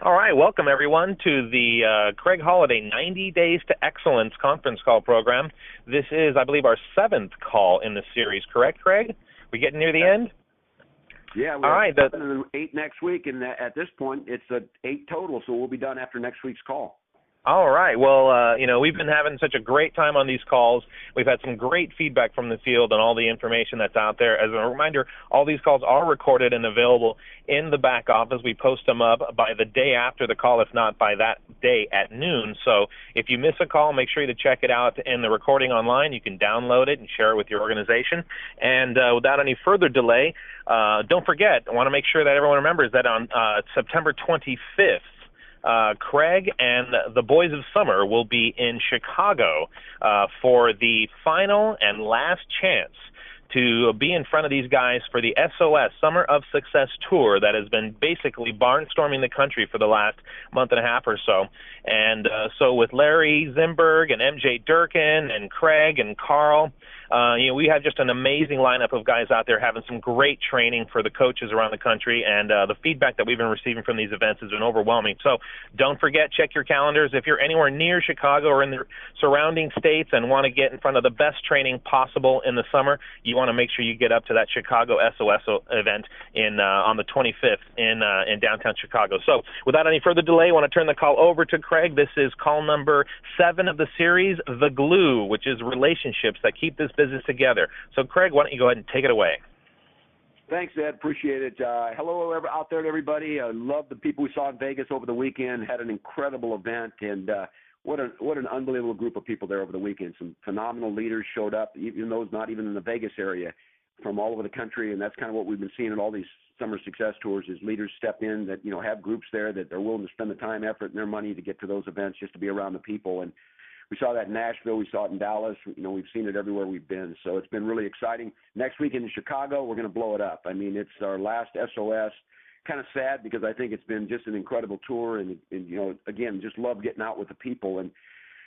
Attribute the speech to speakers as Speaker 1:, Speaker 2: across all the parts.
Speaker 1: All right, welcome everyone to the Craig Holiday 90 Days to Excellence conference call program. This is, I believe, our seventh call in the series, correct, Craig? We getting near the end?
Speaker 2: Yeah,
Speaker 1: all right.
Speaker 2: 8 next week, and at this point, it's 8 total, so we'll be done after next week's call.
Speaker 1: All right. Well, we've been having such a great time on these calls. We've had some great feedback from the field on all the information that's out there. As a reminder, all these calls are recorded and available in the back office. We post them up by the day after the call, if not by that day at noon. So if you miss a call, make sure to check it out in the recording online. You can download it and share it with your organization. And without any further delay, don't forget, I want to make sure that everyone remembers that on September 25th, Craig and the Boys of Summer will be in Chicago for the final and last chance to be in front of these guys for the SOS Summer of Success Tour that has been basically barnstorming the country for the last month and a half or so. And so with Larry Zimberg and MJ Durkin and Craig and Carl, we have just an amazing lineup of guys out there having some great training for the coaches around the country, and the feedback that we've been receiving from these events has been overwhelming. So don't forget, check your calendars. If you're anywhere near Chicago or in the surrounding states and want to get in front of the best training possible in the summer, you want to make sure you get up to that Chicago SOS event on the 25th in downtown Chicago. So without any further delay, I want to turn the call over to Craig. This is call number 7 of the series, The Glue, which is relationships that keep this business together. So Craig, why don't you go ahead and take it away?
Speaker 2: Thanks, Ed. Appreciate it. Hello out there to everybody. I love the people we saw in Vegas over the weekend. Had an incredible event, and what an unbelievable group of people there over the weekend. Some phenomenal leaders showed up, even those not even in the Vegas area, from all over the country, and that's kind of what we've been seeing at all these summer success tours is leaders step in that, have groups there that are willing to spend the time, effort, and their money to get to those events just to be around the people. And we saw that in Nashville. We saw it in Dallas. We've seen it everywhere we've been. So it's been really exciting. Next week in Chicago, we're going to blow it up. I mean, it's our last SOS. Kind of sad because I think it's been just an incredible tour. And again, just love getting out with the people. And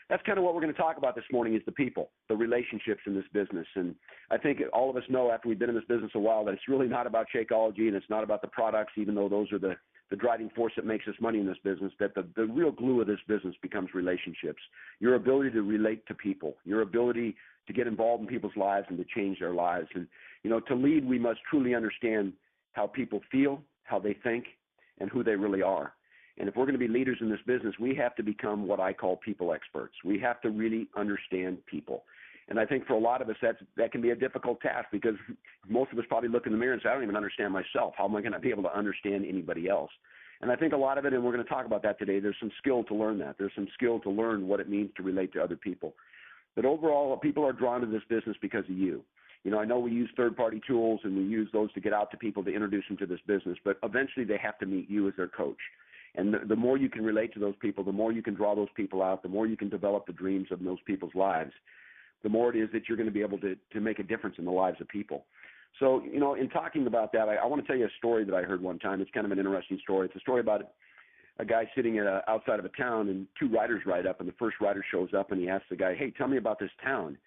Speaker 2: that's kind of what we're going to talk about this morning is the people, the relationships in this business. And I think all of us know after we've been in this business a while that it's really not about Shakeology and it's not about the products, even though those are the driving force that makes us money in this business, that the real glue of this business becomes relationships. Your ability to relate to people, your ability to get involved in people's lives and to change their lives. And, to lead, we must truly understand how people feel, how they think, and who they really are. And if we're going to be leaders in this business, we have to become what I call people experts. We have to really understand people. And I think for a lot of us, that can be a difficult task because most of us probably look in the mirror and say, I don't even understand myself. How am I going to be able to understand anybody else? And I think a lot of it, and we're going to talk about that today, there's some skill to learn that. There's some skill to learn what it means to relate to other people. But overall, people are drawn to this business because of you. I know we use third-party tools and we use those to get out to people to introduce them to this business, but eventually they have to meet you as their coach. And the more you can relate to those people, the more you can draw those people out, the more you can develop the dreams of those people's lives, the more it is that you're going to be able to make a difference in the lives of people. So, in talking about that, I want to tell you a story that I heard one time. It's kind of an interesting story. It's a story about a guy sitting outside of a town, and 2 riders ride up, and the first rider shows up, and he asks the guy, hey, tell me about this town.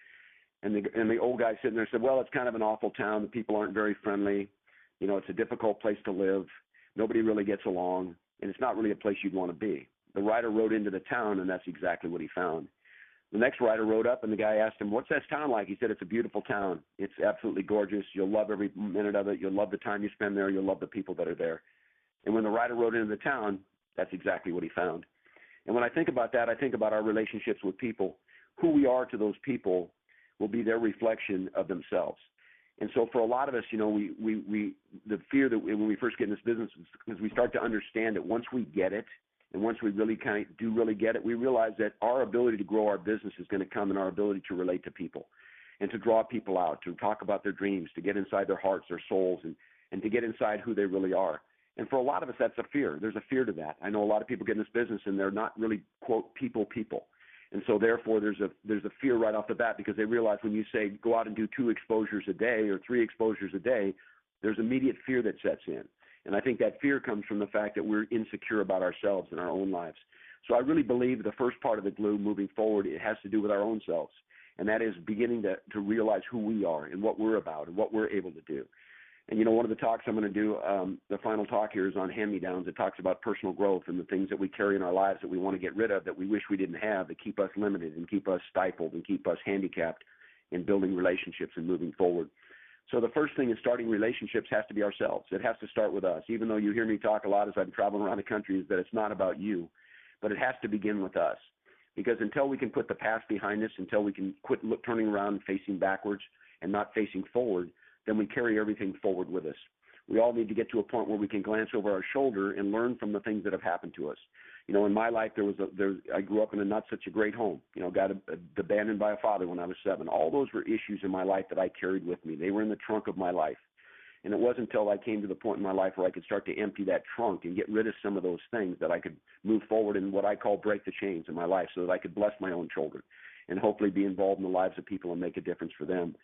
Speaker 2: And the old guy sitting there said, well, it's kind of an awful town. The people aren't very friendly. It's a difficult place to live. Nobody really gets along, and it's not really a place you'd want to be. The rider rode into the town, and that's exactly what he found. The next rider rode up, and the guy asked him, what's that town like? He said, it's a beautiful town. It's absolutely gorgeous. You'll love every minute of it. You'll love the time you spend there. You'll love the people that are there. And when the rider rode into the town, that's exactly what he found. And when I think about that, I think about our relationships with people. Who we are to those people will be their reflection of themselves. And so for a lot of us, the fear that when we first get in this business is we start to understand that once we get it, and once we really really get it, we realize that our ability to grow our business is going to come in our ability to relate to people and to draw people out, to talk about their dreams, to get inside their hearts, their souls, and to get inside who they really are. And for a lot of us, that's a fear. There's a fear to that. I know a lot of people get in this business and they're not really, quote, people. And so therefore there's a fear right off the bat because they realize when you say go out and do 2 exposures a day or 3 exposures a day, there's immediate fear that sets in. And I think that fear comes from the fact that we're insecure about ourselves and our own lives. So I really believe the first part of the glue moving forward, it has to do with our own selves. And that is beginning to realize who we are and what we're about and what we're able to do. And, one of the talks I'm going to do, the final talk here is on hand-me-downs. It talks about personal growth and the things that we carry in our lives that we want to get rid of, that we wish we didn't have, that keep us limited and keep us stifled and keep us handicapped in building relationships and moving forward. So the first thing in starting relationships has to be ourselves. It has to start with us. Even though you hear me talk a lot as I'm traveling around the country, is that it's not about you, but it has to begin with us. Because until we can put the past behind us, until we can quit turning around and facing backwards and not facing forward, then we carry everything forward with us. We all need to get to a point where we can glance over our shoulder and learn from the things that have happened to us. In my life, I grew up in a not such a great home. Got abandoned by a father when I was 7. All those were issues in my life that I carried with me. They were in the trunk of my life. And it wasn't until I came to the point in my life where I could start to empty that trunk and get rid of some of those things that I could move forward in what I call break the chains in my life, so that I could bless my own children and hopefully be involved in the lives of people and make a difference for them.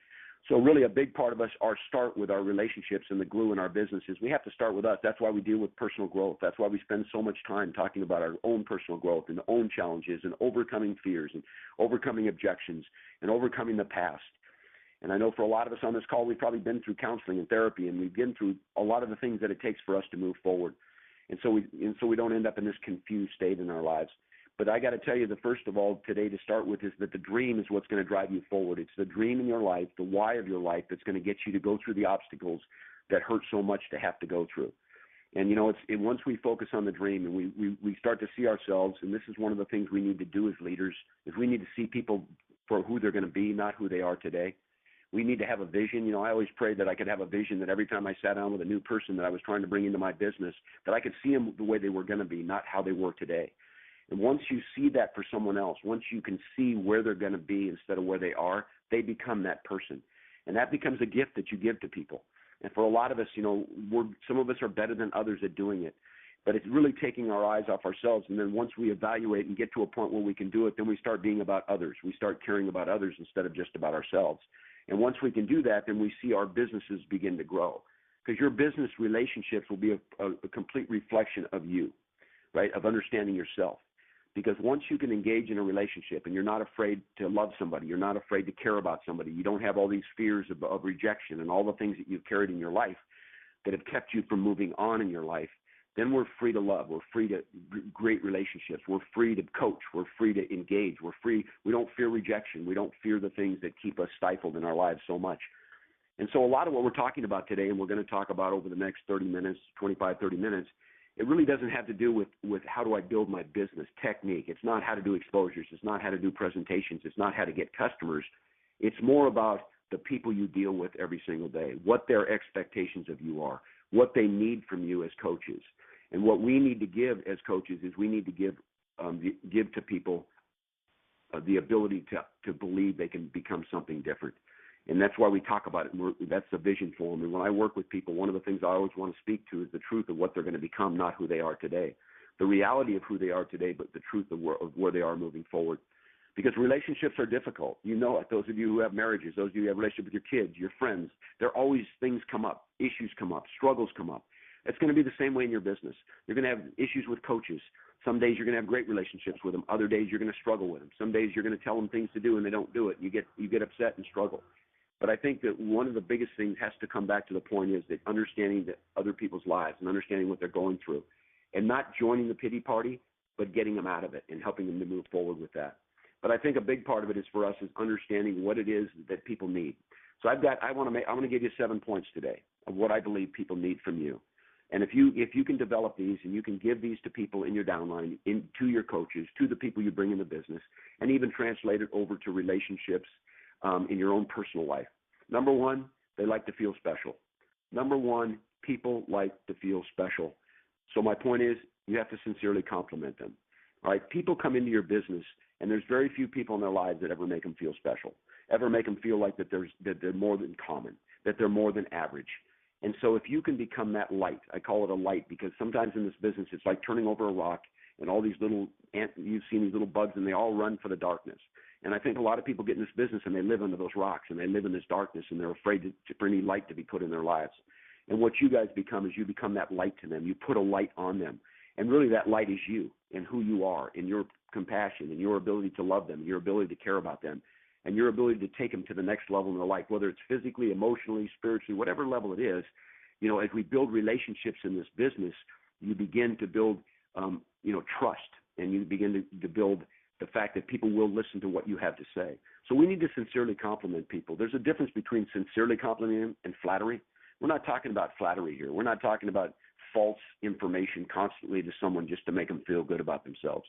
Speaker 2: So really a big part of us, our start with our relationships and the glue in our businesses, we have to start with us. That's why we deal with personal growth. That's why we spend so much time talking about our own personal growth and our own challenges and overcoming fears and overcoming objections and overcoming the past. And I know for a lot of us on this call, we've probably been through counseling and therapy, and we've been through a lot of the things that it takes for us to move forward. And so we don't end up in this confused state in our lives. But I got to tell you, the first of all today to start with is that the dream is what's going to drive you forward. It's the dream in your life, the why of your life, that's going to get you to go through the obstacles that hurt so much to have to go through. And, once we focus on the dream and we start to see ourselves, and this is one of the things we need to do as leaders, is we need to see people for who they're going to be, not who they are today. We need to have a vision. I always prayed that I could have a vision that every time I sat down with a new person that I was trying to bring into my business, that I could see them the way they were going to be, not how they were today. And once you see that for someone else, once you can see where they're going to be instead of where they are, they become that person. And that becomes a gift that you give to people. And for a lot of us, some of us are better than others at doing it. But it's really taking our eyes off ourselves. And then once we evaluate and get to a point where we can do it, then we start being about others. We start caring about others instead of just about ourselves. And once we can do that, then we see our businesses begin to grow. Because your business relationships will be a complete reflection of you, right, of understanding yourself. Because once you can engage in a relationship and you're not afraid to love somebody, you're not afraid to care about somebody, you don't have all these fears of rejection and all the things that you've carried in your life that have kept you from moving on in your life, then we're free to love. We're free to great relationships. We're free to coach. We're free to engage. We're free. We don't fear rejection. We don't fear the things that keep us stifled in our lives so much. And so a lot of what we're talking about today, and we're going to talk about over the next 30 minutes, 25, 30 minutes, it really doesn't have to do with how do I build my business technique. It's not how to do exposures. It's not how to do presentations. It's not how to get customers. It's more about the people you deal with every single day, what their expectations of you are, what they need from you as coaches. And what we need to give as coaches is we need to give to people the ability to believe they can become something different. And that's why we talk about it. That's the vision for them. And when I work with people, one of the things I always want to speak to is the truth of what they're going to become, not who they are today. The reality of who they are today, but the truth of where they are moving forward. Because relationships are difficult. You know it. Those of you who have marriages, those of you who have relationships with your kids, your friends, there are always things come up, issues come up, struggles come up. It's going to be the same way in your business. You're going to have issues with coaches. Some days you're going to have great relationships with them. Other days you're going to struggle with them. Some days you're going to tell them things to do and they don't do it. You get upset and struggle. But I think that one of the biggest things has to come back to the point is that understanding that other people's lives and understanding what they're going through and not joining the pity party, but getting them out of it and helping them to move forward with that. But I think a big part of it is for us is understanding what it is that people need. So I want to give you 7 points today of what I believe people need from you. And if you can develop these and you can give these to people in your downline, to your coaches, to the people you bring in the business, and even translate it over to relationships in your own personal life. Number one, they like to feel special. Number one, people like to feel special. So my point is you have to sincerely compliment them. All right, people come into your business, and there's very few people in their lives that ever make them feel special, ever make them feel like that they're more than common, that they're more than average. And so if you can become that light, I call it a light because sometimes in this business it's like turning over a rock and all these you've seen these little bugs and they all run for the darkness. And I think a lot of people get in this business and they live under those rocks and they live in this darkness and they're afraid for any light to be put in their lives. And what you guys become is you become that light to them. You put a light on them. And really that light is you and who you are and your compassion and your ability to love them, your ability to care about them, and your ability to take them to the next level in their life, whether it's physically, emotionally, spiritually, whatever level it is. as we build relationships in this business, you begin to build, trust, and you begin to build the fact that people will listen to what you have to say. So we need to sincerely compliment people. There's a difference between sincerely complimenting and flattery. We're not talking about flattery here. We're not talking about false information constantly to someone just to make them feel good about themselves.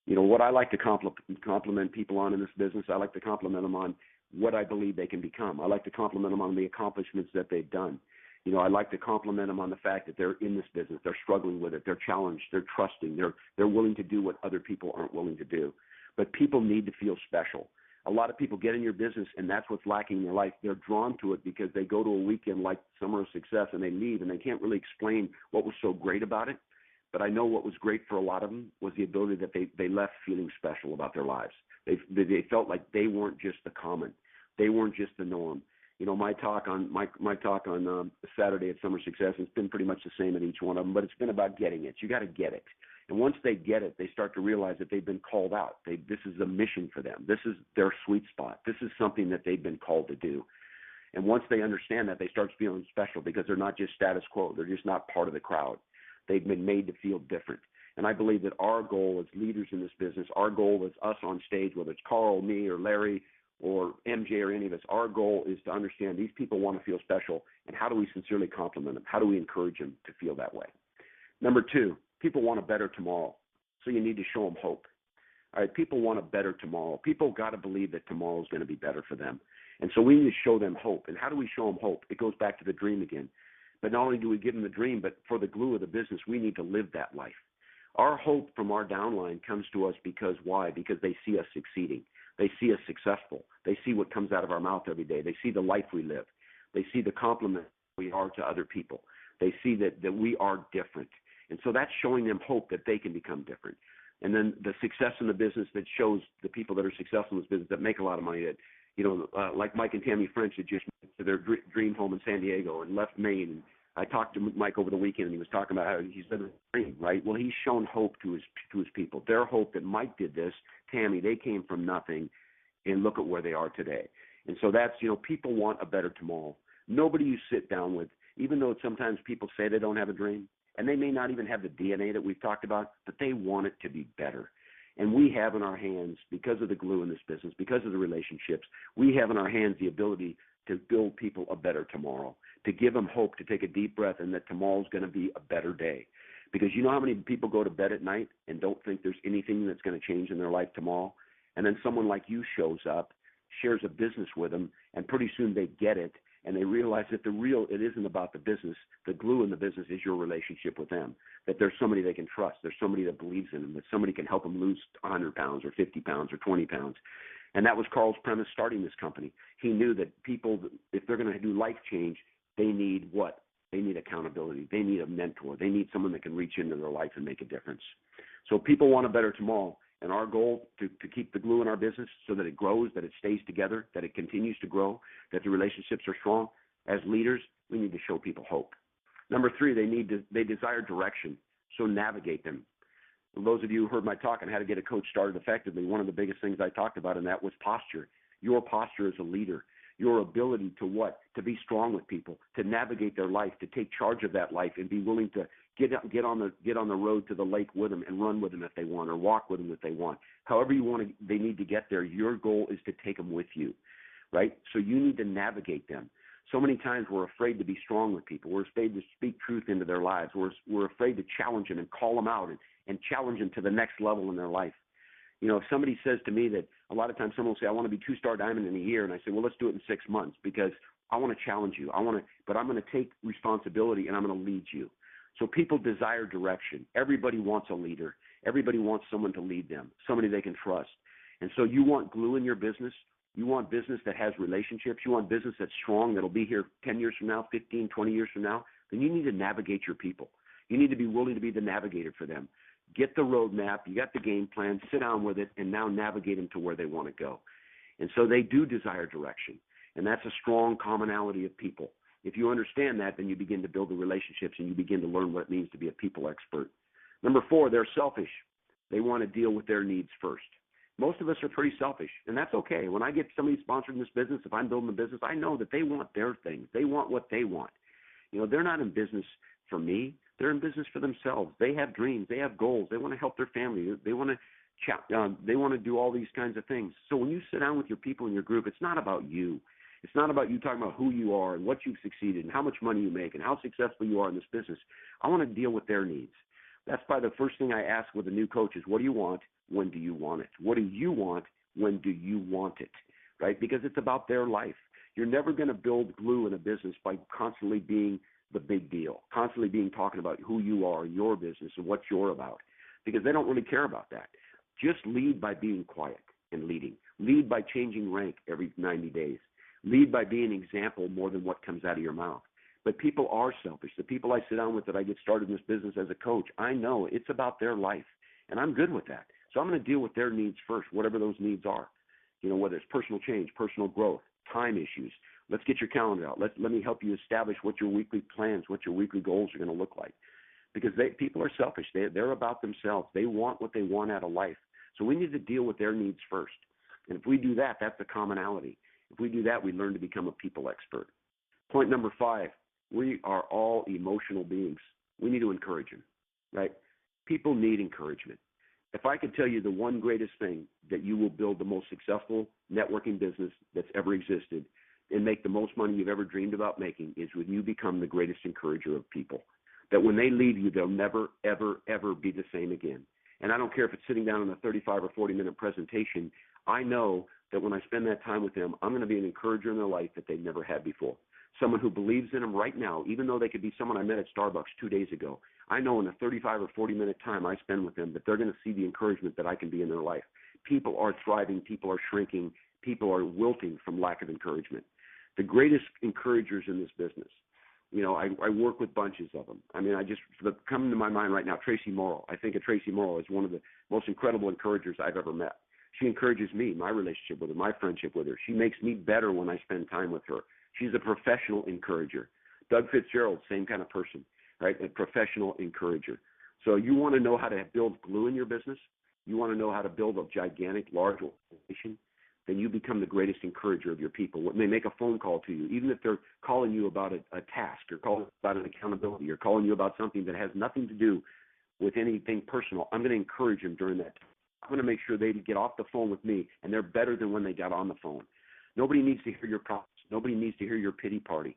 Speaker 2: What I like to compliment people on in this business, I like to compliment them on what I believe they can become. I like to compliment them on the accomplishments that they've done. I like to compliment them on the fact that they're in this business, they're struggling with it, they're challenged, they're trusting, they're willing to do what other people aren't willing to do. But people need to feel special. A lot of people get in your business, and that's what's lacking in their life. They're drawn to it because they go to a weekend like Summer of Success, and they leave, and they can't really explain what was so great about it. But I know what was great for a lot of them was the ability that they left feeling special about their lives. They felt like they weren't just the common. They weren't just the norm. My talk on Saturday at Summer Success has been pretty much the same at each one of them, but it's been about getting it. You got to get it. And once they get it, they start to realize that they've been called out. This is a mission for them. This is their sweet spot. This is something that they've been called to do. And once they understand that, they start feeling special because they're not just status quo. They're just not part of the crowd. They've been made to feel different. And I believe that our goal as leaders in this business, our goal as us on stage, whether it's Carl, me, or Larry, or MJ, or any of us, our goal is to understand these people want to feel special, and how do we sincerely compliment them? How do we encourage them to feel that way? Number two, people want a better tomorrow, so you need to show them hope. All right, people want a better tomorrow. People got to believe that tomorrow is going to be better for them. And so we need to show them hope. And how do we show them hope? It goes back to the dream again. But not only do we give them the dream, but for the glue of the business, we need to live that life. Our hope from our downline comes to us because why? Because they see us succeeding. They see us successful. They see what comes out of our mouth every day. They see the life we live. They see the compliment we are to other people. They see that we are different. And so that's showing them hope that they can become different. And then the success in the business that shows the people that are successful in this business that make a lot of money, that, like Mike and Tammy French that just went to their dream home in San Diego and left Maine. And I talked to Mike over the weekend, and he was talking about how he's living a dream, right? Well, he's shown hope to his people. Their hope that Mike did this, Tammy, they came from nothing, and look at where they are today. And so that's, people want a better tomorrow. Nobody you sit down with, even though sometimes people say they don't have a dream, and they may not even have the DNA that we've talked about, but they want it to be better. And we have in our hands, because of the glue in this business, because of the relationships, we have in our hands the ability to build people a better tomorrow, to give them hope, to take a deep breath, and that tomorrow's going to be a better day. Because you know how many people go to bed at night and don't think there's anything that's going to change in their life tomorrow? And then someone like you shows up, shares a business with them, and pretty soon they get it, and they realize that it isn't about the business. The glue in the business is your relationship with them, that there's somebody they can trust, there's somebody that believes in them, that somebody can help them lose 100 pounds or 50 pounds or 20 pounds. And that was Carl's premise starting this company. He knew that people, if they're going to do life change, they need what? They need accountability. They need a mentor. They need someone that can reach into their life and make a difference. So people want a better tomorrow. And our goal to keep the glue in our business so that it grows, that it stays together, that it continues to grow, that the relationships are strong. As leaders, we need to show people hope. Number three, they desire direction, so navigate them. And those of you who heard my talk on how to get a coach started effectively, one of the biggest things I talked about in that was posture. Your posture as a leader, your ability to what? To be strong with people, to navigate their life, to take charge of that life and be willing to get on the road to the lake with them and run with them if they want, or walk with them if they want. However they need to get there, your goal is to take them with you, right? So you need to navigate them. So many times we're afraid to be strong with people. We're afraid to speak truth into their lives. We're afraid to challenge them and call them out and challenge them to the next level in their life. If somebody says to me that a lot of times someone will say, I want to be 2-star diamond in a year, and I say, well, let's do it in 6 months because I want to challenge you. But I'm going to take responsibility and I'm going to lead you. So people desire direction. Everybody wants a leader. Everybody wants someone to lead them, somebody they can trust. And so you want glue in your business. You want business that has relationships. You want business that's strong, that'll be here 10 years from now, 15, 20 years from now. Then you need to navigate your people. You need to be willing to be the navigator for them. Get the roadmap. You got the game plan. Sit down with it and now navigate them to where they want to go. And so they do desire direction. And that's a strong commonality of people. If you understand that, then you begin to build the relationships and you begin to learn what it means to be a people expert. Number 4, they're selfish. They want to deal with their needs first. Most of us are pretty selfish, and that's okay. When I get somebody sponsored in this business, if I'm building a business, I know that they want their things. They want what they want. They're not in business for me. They're in business for themselves. They have dreams. They have goals. They want to help their family. They want to do all these kinds of things. So when you sit down with your people in your group, it's not about you. It's not about you talking about who you are and what you've succeeded and how much money you make and how successful you are in this business. I want to deal with their needs. That's probably the first thing I ask with a new coach is, what do you want? When do you want it? What do you want? When do you want it? Right? Because it's about their life. You're never going to build glue in a business by constantly being the big deal, constantly talking about who you are, your business, and what you're about, because they don't really care about that. Just lead by being quiet and leading. Lead by changing rank every 90 days. Lead by being an example more than what comes out of your mouth. But people are selfish. The people I sit down with that I get started in this business as a coach, I know it's about their life, and I'm good with that. So I'm going to deal with their needs first, whatever those needs are. Whether it's personal change, personal growth, time issues. Let's get your calendar out. Let me help you establish what your weekly plans, what your weekly goals are going to look like. Because people are selfish. They're about themselves. They want what they want out of life. So we need to deal with their needs first. And if we do that, that's the commonality. If we do that, we learn to become a people expert. Point number 5, we are all emotional beings. We need to encourage them, right? People need encouragement. If I could tell you the one greatest thing that you will build the most successful networking business that's ever existed and make the most money you've ever dreamed about making is when you become the greatest encourager of people. That when they leave you, they'll never, ever, ever be the same again. And I don't care if it's sitting down in a 35 or 40-minute presentation. I know that when I spend that time with them, I'm going to be an encourager in their life that they've never had before. Someone who believes in them right now, even though they could be someone I met at Starbucks 2 days ago. I know in the 35 or 40-minute time I spend with them that they're going to see the encouragement that I can be in their life. People are thriving. People are shrinking. People are wilting from lack of encouragement. The greatest encouragers in this business, I work with bunches of them. Coming to my mind right now, Tracy Morrow. I think of Tracy Morrow as one of the most incredible encouragers I've ever met. She encourages me, my relationship with her, my friendship with her. She makes me better when I spend time with her. She's a professional encourager. Doug Fitzgerald, same kind of person, right? A professional encourager. So you want to know how to build glue in your business? You want to know how to build a gigantic, large organization? Then you become the greatest encourager of your people. When they make a phone call to you, even if they're calling you about a task or calling about an accountability or calling you about something that has nothing to do with anything personal, I'm going to encourage them during that time. I'm going to make sure they get off the phone with me and they're better than when they got on the phone. Nobody needs to hear your problems. Nobody needs to hear your pity party.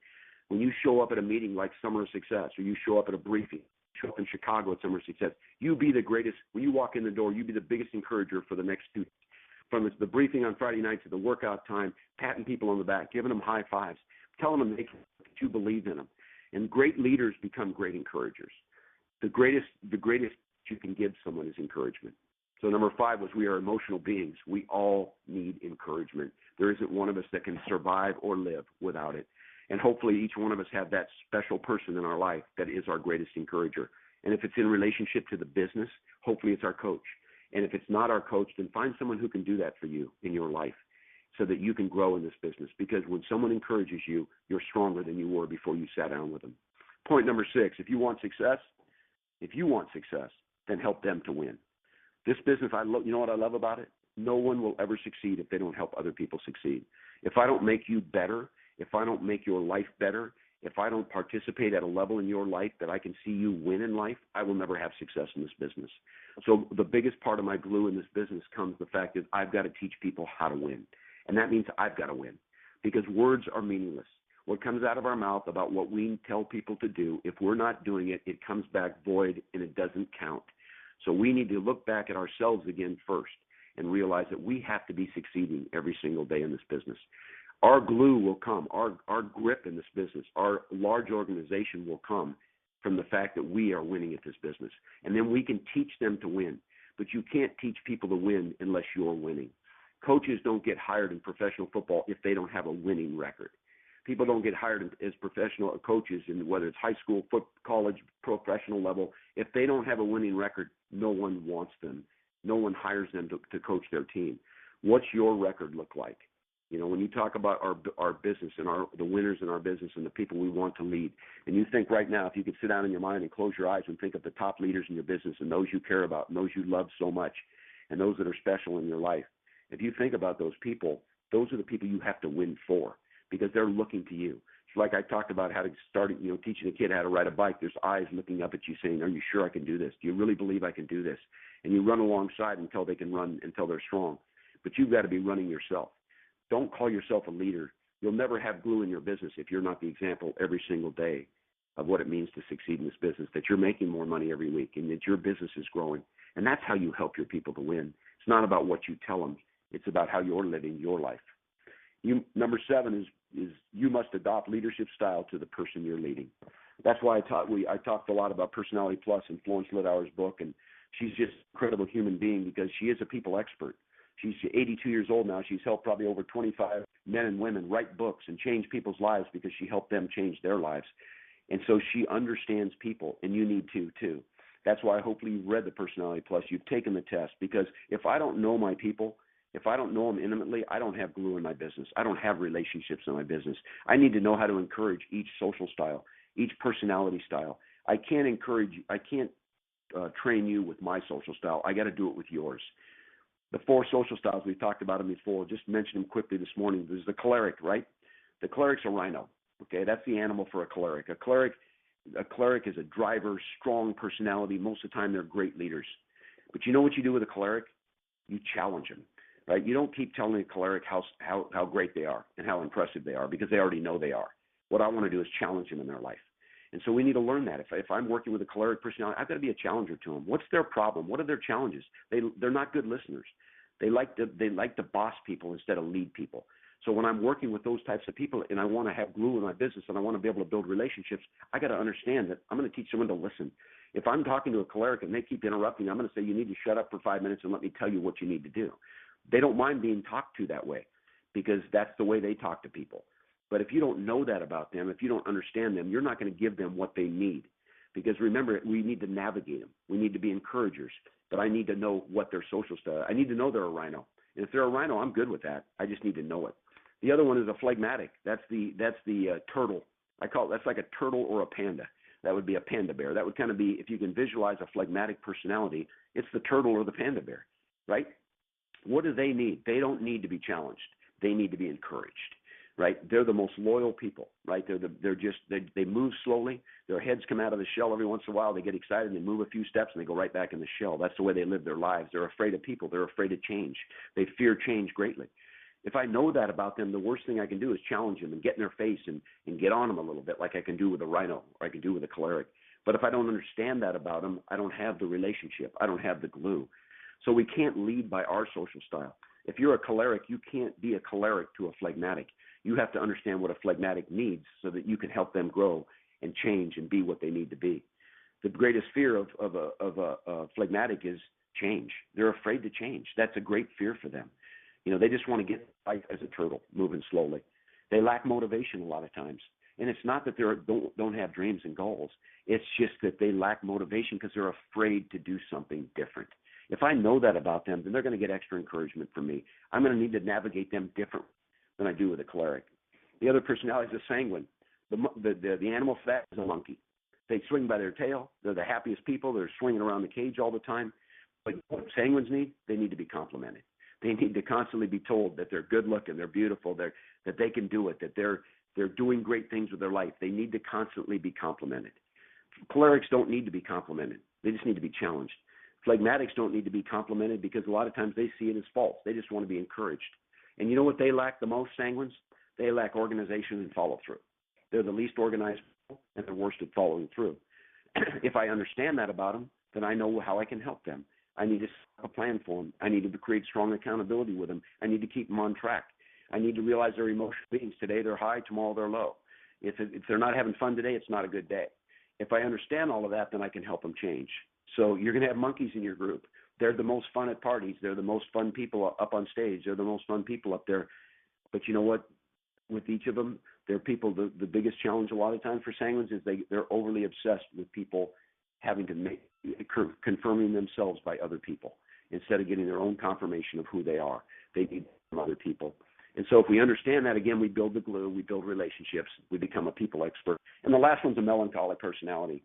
Speaker 2: When you show up at a meeting like Summer of Success, or you show up at a briefing, show up in Chicago at Summer of Success, you be the greatest. When you walk in the door, you be the biggest encourager for the next 2 days. From the briefing on Friday night to the workout time, patting people on the back, giving them high fives, telling them that you believe in them. And great leaders become great encouragers. The greatest you can give someone is encouragement. So number 5 was we are emotional beings. We all need encouragement. There isn't one of us that can survive or live without it. And hopefully each one of us have that special person in our life that is our greatest encourager. And if it's in relationship to the business, hopefully it's our coach. And if it's not our coach, then find someone who can do that for you in your life so that you can grow in this business. Because when someone encourages you, you're stronger than you were before you sat down with them. Point number 6, if you want success, then help them to win. This business, you know what I love about it? No one will ever succeed if they don't help other people succeed. If I don't make you better, if I don't make your life better, if I don't participate at a level in your life that I can see you win in life, I will never have success in this business. So the biggest part of my glue in this business comes the fact that I've got to teach people how to win. And that means I've got to win because words are meaningless. What comes out of our mouth about what we tell people to do, if we're not doing it, it comes back void and it doesn't count. So we need to look back at ourselves again first and realize that we have to be succeeding every single day in this business. Our glue will come, our grip in this business, our large organization will come from the fact that we are winning at this business. And then we can teach them to win. But you can't teach people to win unless you're winning. Coaches don't get hired in professional football if they don't have a winning record. People don't get hired as professional coaches in whether it's high school, college, professional level. If they don't have a winning record, no one wants them. No one hires them to coach their team. What's your record look like? When you talk about our business and the winners in our business and the people we want to lead, and you think right now, if you could sit down in your mind and close your eyes and think of the top leaders in your business and those you care about and those you love so much and those that are special in your life, if you think about those people, those are the people you have to win for because they're looking to you. like I talked about how to start, teaching a kid how to ride a bike. There's eyes looking up at you saying, are you sure I can do this? Do you really believe I can do this? And you run alongside until they can run, until they're strong. But you've got to be running yourself. Don't call yourself a leader. You'll never have glue in your business if you're not the example every single day of what it means to succeed in this business, that you're making more money every week and that your business is growing. And that's how you help your people to win. It's not about what you tell them. It's about how you're living your life. Number 7 is you must adopt leadership style to the person you're leading. That's why I talked a lot about Personality Plus in Florence Littauer's book, and she's just an incredible human being because she is a people expert. She's 82 years old now. She's helped probably over 25 men and women write books and change people's lives because she helped them change their lives. And so she understands people, and you need to too. That's why hopefully you've read the Personality Plus. You've taken the test, because if I don't know my people, if I don't know them intimately, I don't have glue in my business. I don't have relationships in my business. I need to know how to encourage each social style, each personality style. I can't train you with my social style. I got to do it with yours. The 4 social styles, we've talked about them before. Just mention them quickly this morning. There's the choleric, right? The choleric's a rhino. Okay, that's the animal for a choleric. A choleric is a driver, strong personality. Most of the time, they're great leaders. But you know what you do with a choleric? You challenge them, right? You don't keep telling a choleric how great they are and how impressive they are, because they already know they are. What I want to do is challenge them in their life. And so we need to learn that. If I'm working with a choleric personality, I've got to be a challenger to them. What's their problem? What are their challenges? They're not good listeners. They like to boss people instead of lead people. So when I'm working with those types of people and I want to have glue in my business and I want to be able to build relationships, I got to understand that I'm going to teach someone to listen. If I'm talking to a choleric and they keep interrupting, I'm going to say, you need to shut up for 5 minutes and let me tell you what you need to do. They don't mind being talked to that way, because that's the way they talk to people. But if you don't know that about them, if you don't understand them, you're not going to give them what they need. Because remember, we need to navigate them. We need to be encouragers. But I need to know what their social style. I need to know they're a rhino. And if they're a rhino, I'm good with that. I just need to know it. The other one is a phlegmatic. That's the turtle. That's like a turtle or a panda. That would be a panda bear. That would kind of be, if you can visualize a phlegmatic personality, it's the turtle or the panda bear, right? What do they need? They don't need to be challenged. They need to be encouraged, right? They're the most loyal people, right? They move slowly. Their heads come out of the shell every once in a while. They get excited and they move a few steps and they go right back in the shell. That's the way they live their lives. They're afraid of people. They're afraid of change. They fear change greatly. If I know that about them, the worst thing I can do is challenge them and get in their face and get on them a little bit, like I can do with a rhino or I can do with a choleric. But if I don't understand that about them, I don't have the relationship. I don't have the glue. So we can't lead by our social style. If you're a choleric, you can't be a choleric to a phlegmatic. You have to understand what a phlegmatic needs so that you can help them grow and change and be what they need to be. The greatest fear of a phlegmatic is change. They're afraid to change. That's a great fear for them. They just want to get life as a turtle, moving slowly. They lack motivation a lot of times. And it's not that they don't have dreams and goals. It's just that they lack motivation because they're afraid to do something different. If I know that about them, then they're going to get extra encouragement from me. I'm going to need to navigate them different than I do with a choleric. The other personality is a sanguine. The animal for that is a monkey. They swing by their tail. They're the happiest people. They're swinging around the cage all the time. But what sanguines need? They need to be complimented. They need to constantly be told that they're good looking, they're beautiful, that they can do it, that they're doing great things with their life. They need to constantly be complimented. Cholerics don't need to be complimented. They just need to be challenged. Phlegmatics don't need to be complimented because a lot of times they see it as false. They just want to be encouraged. And you know what they lack the most, sanguines? They lack organization and follow-through. They're the least organized people, and they're worst at following through. If I understand that about them, then I know how I can help them. I need to set a plan for them. I need to create strong accountability with them. I need to keep them on track. I need to realize they're emotional beings. Today they're high, tomorrow they're low. If they're not having fun today, it's not a good day. If I understand all of that, then I can help them change. So you're going to have monkeys in your group. They're the most fun at parties. They're the most fun people up on stage. They're the most fun people up there. But you know what? With each of them, they're people. The biggest challenge a lot of times for sanguines is they're overly obsessed with people having to confirming themselves by other people instead of getting their own confirmation of who they are. They need from other people. And so if we understand that, again, we build the glue, we build relationships, we become a people expert. And the last one's a melancholy personality.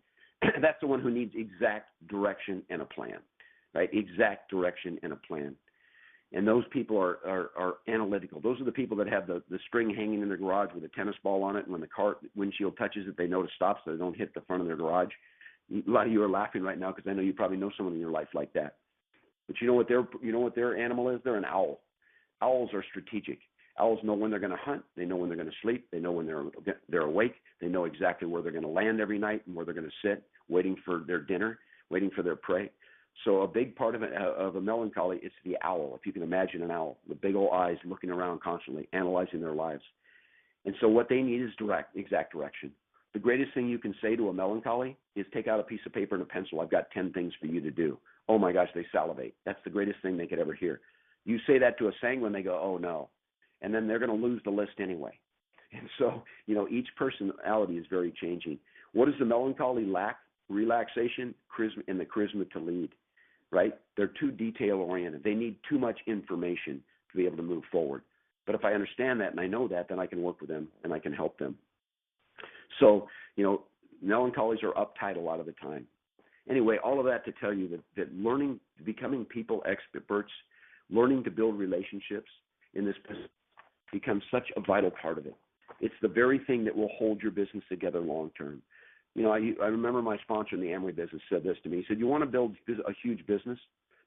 Speaker 2: That's the one who needs exact direction and a plan, right? Exact direction and a plan. And those people are analytical. Those are the people that have the string hanging in their garage with a tennis ball on it, and when the car windshield touches it, they know to stop so they don't hit the front of their garage. A lot of you are laughing right now because I know you probably know someone in your life like that. But you know what their animal is? They're an owl. Owls are strategic. Owls know when they're going to hunt. They know when they're going to sleep. They know when they're awake. They know exactly where they're going to land every night and where they're going to sit, waiting for their dinner, waiting for their prey. So a big part of a melancholy is the owl. If you can imagine an owl, the big old eyes looking around constantly, analyzing their lives. And so what they need is exact direction. The greatest thing you can say to a melancholy is take out a piece of paper and a pencil. I've got 10 things for you to do. Oh my gosh, they salivate. That's the greatest thing they could ever hear. You say that to a sanguine, they go, oh no. And then they're going to lose the list anyway. And so, each personality is very changing. What does the melancholy lack? Relaxation, charisma, and the charisma to lead, right? They're too detail-oriented. They need too much information to be able to move forward. But if I understand that and I know that, then I can work with them and I can help them. So, melancholies are uptight a lot of the time. Anyway, all of that to tell you that learning, becoming people experts, learning to build relationships in this business becomes such a vital part of it. It's the very thing that will hold your business together long term. I remember my sponsor in the Amway business said this to me. He said, you want to build a huge business?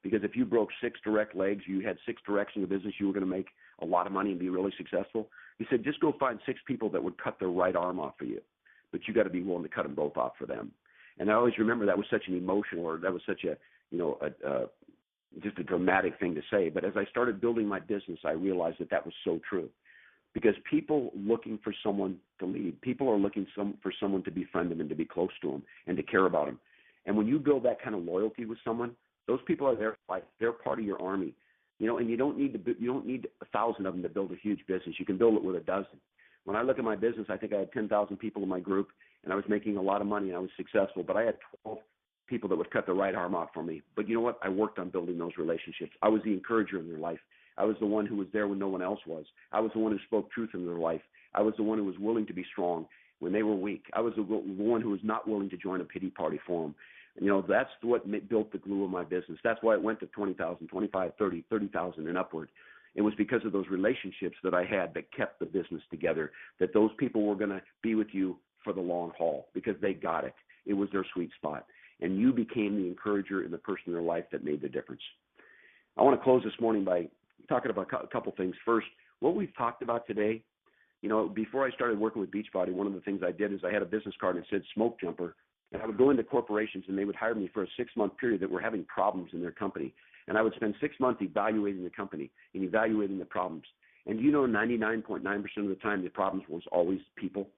Speaker 2: Because if you broke 6 direct legs, you had 6 directions of business, you were going to make a lot of money and be really successful. He said, just go find 6 people that would cut their right arm off for you. But you got to be willing to cut them both off for them. And I always remember that was such an emotional, or that was such a, just a dramatic thing to say. But as I started building my business, I realized that was so true. Because people looking for someone to lead, people are looking for someone to befriend them and to be close to them and to care about them. And when you build that kind of loyalty with someone, those people are there, like they're part of your army. And you don't need 1,000 of them to build a huge business. You can build it with a dozen. When I look at my business, I think I had 10,000 people in my group, and I was making a lot of money and I was successful. But I had 12 people that would cut the right arm off for me. But you know what? I worked on building those relationships. I was the encourager in their life. I was the one who was there when no one else was. I was the one who spoke truth in their life. I was the one who was willing to be strong when they were weak. I was the one who was not willing to join a pity party for them. That's what built the glue of my business. That's why it went to 20,000, 25, 30, 30,000 and upward. It was because of those relationships that I had that kept the business together, that those people were going to be with you for the long haul because they got it. It was their sweet spot. And you became the encourager and the person in their life that made the difference. I want to close this morning by talking about a couple things. First, what we've talked about today, before I started working with Beachbody, one of the things I did is I had a business card that said smoke jumper, and I would go into corporations and they would hire me for a 6-month period that were having problems in their company. And I would spend 6 months evaluating the company and evaluating the problems. And 99.9% of the time, the problems was always people.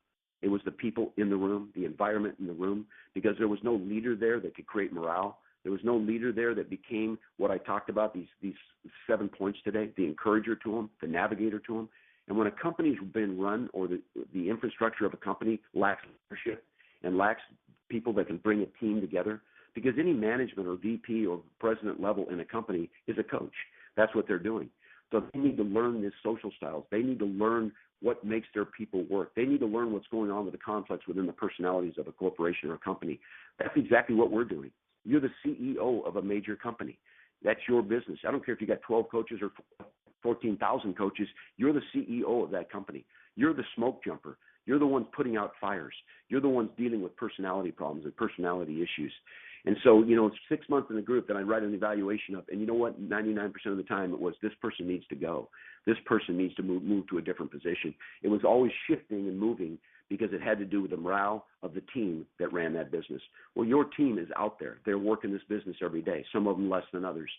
Speaker 2: It was the people in the room, the environment in the room, because there was no leader there that could create morale. There was no leader there that became what I talked about, these 7 points today, the encourager to them, the navigator to them. And when a company's been run, or the infrastructure of a company lacks leadership and lacks people that can bring a team together, because any management or VP or president level in a company is a coach. That's what they're doing. So they need to learn these social styles. They need to learn what makes their people work. They need to learn what's going on with the conflicts within the personalities of a corporation or a company. That's exactly what we're doing. You're the CEO of a major company. That's your business. I don't care if you got 12 coaches or 14,000 coaches. You're the CEO of that company. You're the smoke jumper. You're the ones putting out fires. You're the ones dealing with personality problems and personality issues. And so, it's 6 months in the group that I write an evaluation of. And you know what? 99% of the time it was, this person needs to go. This person needs to move to a different position. It was always shifting and moving because it had to do with the morale of the team that ran that business. Well, your team is out there. They're working this business every day, some of them less than others.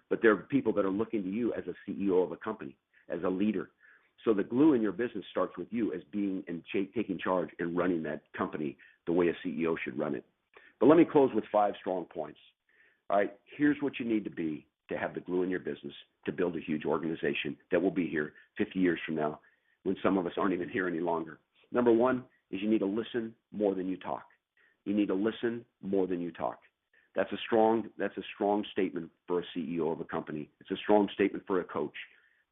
Speaker 2: But there are people that are looking to you as a CEO of a company, as a leader. So the glue in your business starts with you as being and taking charge and running that company the way a CEO should run it. But let me close with 5 strong points. All right, here's what you need to be to have the glue in your business to build a huge organization that will be here 50 years from now when some of us aren't even here any longer. Number 1 is you need to listen more than you talk. You need to listen more than you talk. That's a strong statement for a CEO of a company. It's a strong statement for a coach.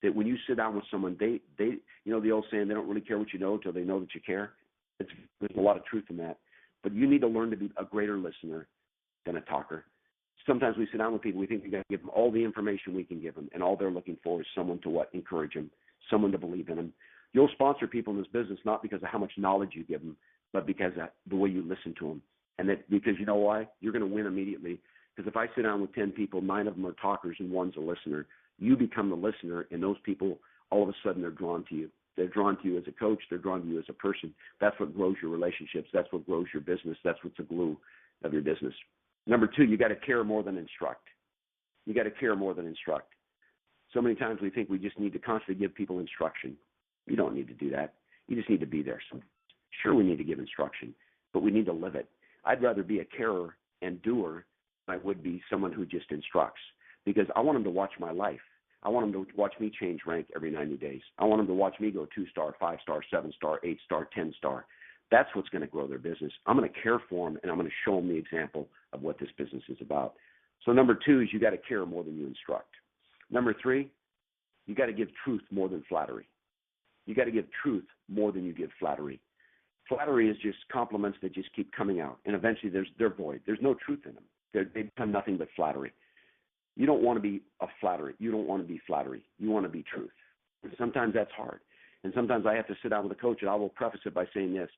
Speaker 2: That when you sit down with someone, they the old saying, they don't really care what you know until they know that you care. There's a lot of truth in that. But you need to learn to be a greater listener than a talker. Sometimes we sit down with people, we think we got to give them all the information we can give them, and all they're looking for is someone to encourage them, someone to believe in them. You'll sponsor people in this business not because of how much knowledge you give them, but because of the way you listen to them. And that because you know why? You're going to win immediately. Because if I sit down with 10 people, 9 of them are talkers and 1's a listener, you become the listener, and those people, all of a sudden, they're drawn to you. They're drawn to you as a coach. They're drawn to you as a person. That's what grows your relationships. That's what grows your business. That's what's the glue of your business. Number 2, you got to care more than instruct. You got to care more than instruct. So many times we think we just need to constantly give people instruction. You don't need to do that. You just need to be there. So sure, we need to give instruction, but we need to live it. I'd rather be a carer and doer than I would be someone who just instructs, because I want them to watch my life. I want them to watch me change rank every 90 days. I want them to watch me go 2-star, 5-star, 7-star, 8-star, 10-star. That's what's going to grow their business. I'm going to care for them, and I'm going to show them the example of what this business is about. So number 2 is you got to care more than you instruct. Number 3, you got to give truth more than flattery. You got to give truth more than you give flattery. Flattery is just compliments that just keep coming out, and eventually they're void. There's no truth in them. They become nothing but flattery. You don't want to be a flattery. You don't want to be flattery. You want to be truth. And sometimes that's hard. And sometimes I have to sit down with a coach, and I will preface it by saying this.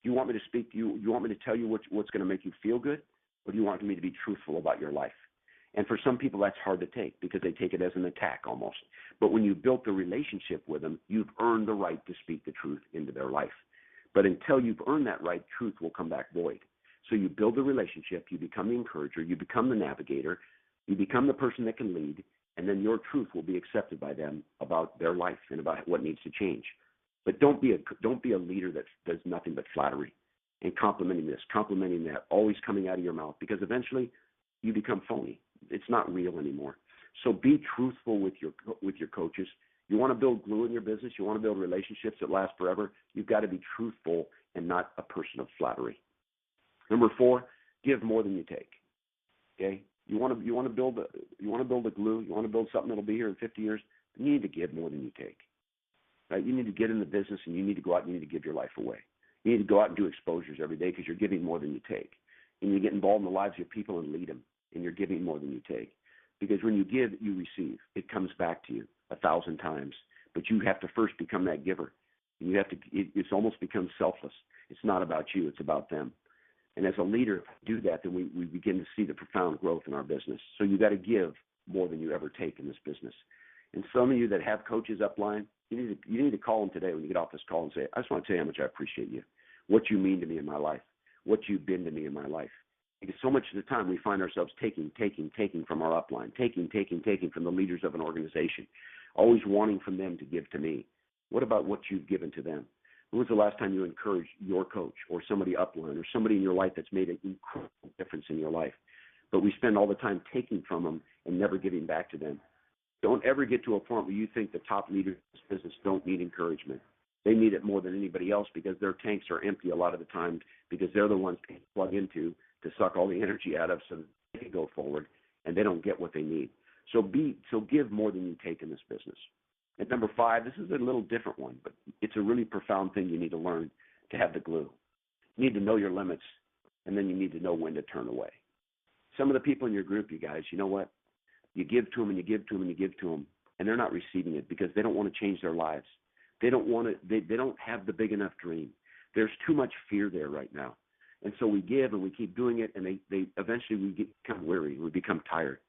Speaker 2: Do you want me to speak to you? You want me to tell you what's going to make you feel good, or do you want me to be truthful about your life? And for some people, that's hard to take because they take it as an attack almost. But when you built the relationship with them, you've earned the right to speak the truth into their life. But until you've earned that right, truth will come back void. So you build the relationship, you become the encourager, you become the navigator, you become the person that can lead, and then your truth will be accepted by them about their life and about what needs to change. But don't be a leader that does nothing but flattery and complimenting this, complimenting that, always coming out of your mouth, because eventually you become phony. It's not real anymore. So be truthful with your coaches. You want to build glue in your business, you want to build relationships that last forever, you've got to be truthful and not a person of flattery. Number 4, give more than you take. Okay? You want to build a glue, you want to build something that'll be here in 50 years, you need to give more than you take. Right? You need to get in the business, and you need to go out and you need to give your life away. You need to go out and do exposures every day because you're giving more than you take. And you get involved in the lives of your people and lead them, and you're giving more than you take. Because when you give, you receive. It comes back to you 1,000 times. But you have to first become that giver. And you have to. It's almost become selfless. It's not about you. It's about them. And as a leader, if we do that, then we begin to see the profound growth in our business. So you got to give more than you ever take in this business. And some of you that have coaches upline, you need to call them today when you get off this call and say, I just want to tell you how much I appreciate you, what you mean to me in my life, what you've been to me in my life. Because so much of the time we find ourselves taking from our upline, taking from the leaders of an organization, always wanting from them to give to me. What about what you've given to them? When was the last time you encouraged your coach or somebody upline or somebody in your life that's made an incredible difference in your life? But we spend all the time taking from them and never giving back to them. Don't ever get to a point where you think the top leaders in this business don't need encouragement. They need it more than anybody else because their tanks are empty a lot of the time because they're the ones people plug into to suck all the energy out of so they can go forward, and they don't get what they need. So give more than you take in this business. And number 5, this is a little different one, but it's a really profound thing you need to learn to have the glue. You need to know your limits, and then you need to know when to turn away. Some of the people in your group, you guys, you know what? You give to them and you give to them and you give to them, and they're not receiving it because they don't want to change their lives. They don't want to. They don't have the big enough dream. There's too much fear there right now, and so we give and we keep doing it, and they eventually we become weary, we become tired.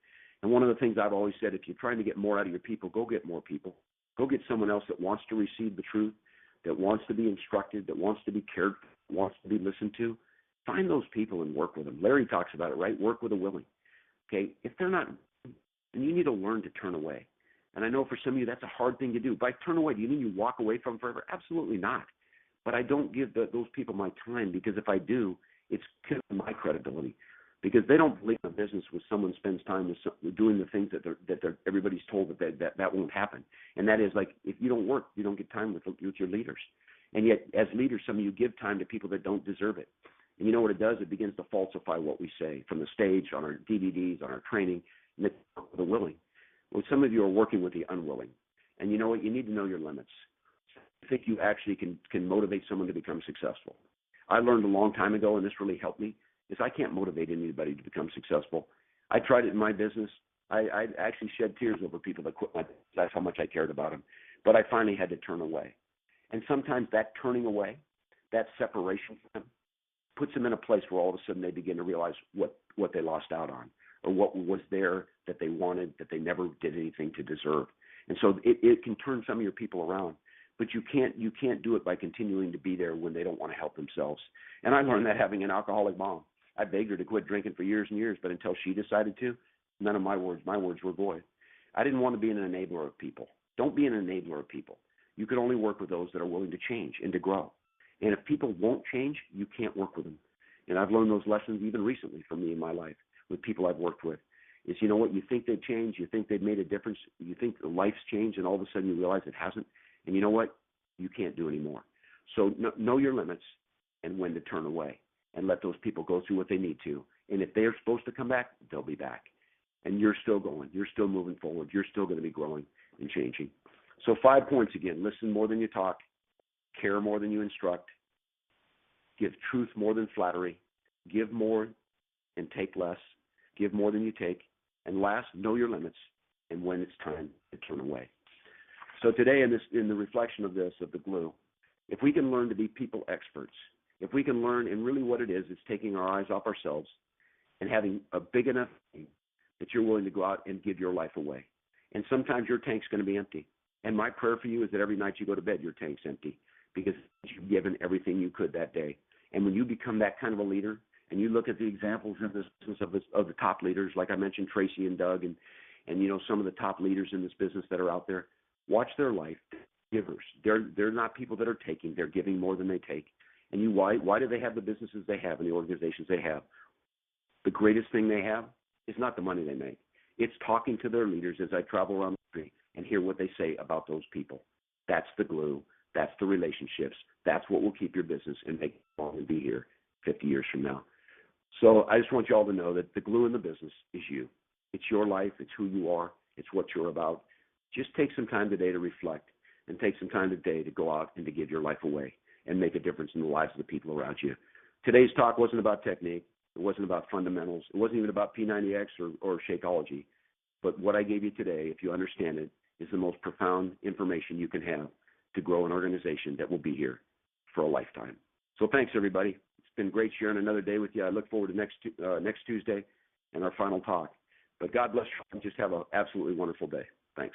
Speaker 2: And one of the things I've always said, if you're trying to get more out of your people, go get more people. Go get someone else that wants to receive the truth, that wants to be instructed, that wants to be cared for, wants to be listened to. Find those people and work with them. Larry talks about it, right? Work with a willing. Okay, if they're not, then you need to learn to turn away. And I know for some of you that's a hard thing to do. By turn away, do you mean you walk away from them forever? Absolutely not. But I don't give those people my time because if I do, it's killing my credibility. Because they don't believe in a business where someone spends time with doing the things that everybody's told that won't happen. And that is like if you don't work, you don't get time with your leaders. And yet, as leaders, some of you give time to people that don't deserve it. And you know what it does? It begins to falsify what we say from the stage, on our DVDs, on our training, and the willing. Well, some of you are working with the unwilling. And you know what? You need to know your limits. I think you actually can motivate someone to become successful. I learned a long time ago, and this really helped me, is I can't motivate anybody to become successful. I tried it in my business. I actually shed tears over people that quit my business. That's how much I cared about them. But I finally had to turn away. And sometimes that turning away, that separation from them, puts them in a place where all of a sudden they begin to realize what they lost out on, or what was there that they wanted that they never did anything to deserve. And so it can turn some of your people around. But you can't do it by continuing to be there when they don't want to help themselves. And I learned that having an alcoholic mom. I begged her to quit drinking for years and years, but until she decided to, none of my words were void. I didn't want to be an enabler of people. Don't be an enabler of people. You can only work with those that are willing to change and to grow. And if people won't change, you can't work with them. And I've learned those lessons even recently for me in my life with people I've worked with. Is, you know what, you think they've changed, you think they've made a difference, you think life's changed, and all of a sudden you realize it hasn't. And you know what? You can't do anymore. So know your limits and when to turn away and let those people go through what they need to. And if they're supposed to come back, they'll be back. And you're still going. You're still moving forward. You're still going to be growing and changing. So 5 points again. Listen more than you talk. Care more than you instruct. Give truth more than flattery. Give more and take less. Give more than you take. And last, know your limits and when it's time to turn away. So today in the reflection of this, of the glue, if we can learn to be people experts, if we can learn, and really what it is taking our eyes off ourselves and having a big enough thing that you're willing to go out and give your life away. And sometimes your tank's going to be empty. And my prayer for you is that every night you go to bed, your tank's empty because you've given everything you could that day. And when you become that kind of a leader, and you look at the examples in this business of the top leaders, like I mentioned, Tracy and Doug, and you know, some of the top leaders in this business that are out there, watch their life. Givers. They're not people that are taking. They're giving more than they take. And why do they have the businesses they have and the organizations they have? The greatest thing they have is not the money they make. It's talking to their leaders as I travel around the country and hear what they say about those people. That's the glue. That's the relationships. That's what will keep your business and make it long and be here 50 years from now. So I just want you all to know that the glue in the business is you. It's your life. It's who you are. It's what you're about. Just take some time today to reflect and take some time today to go out and to give your life away and make a difference in the lives of the people around you. Today's talk wasn't about technique. It wasn't about fundamentals. It wasn't even about P90X or Shakeology. But what I gave you today, if you understand it, is the most profound information you can have to grow an organization that will be here for a lifetime. So thanks, everybody. It's been great sharing another day with you. I look forward to next Tuesday and our final talk. But God bless you and just have an absolutely wonderful day. Thanks.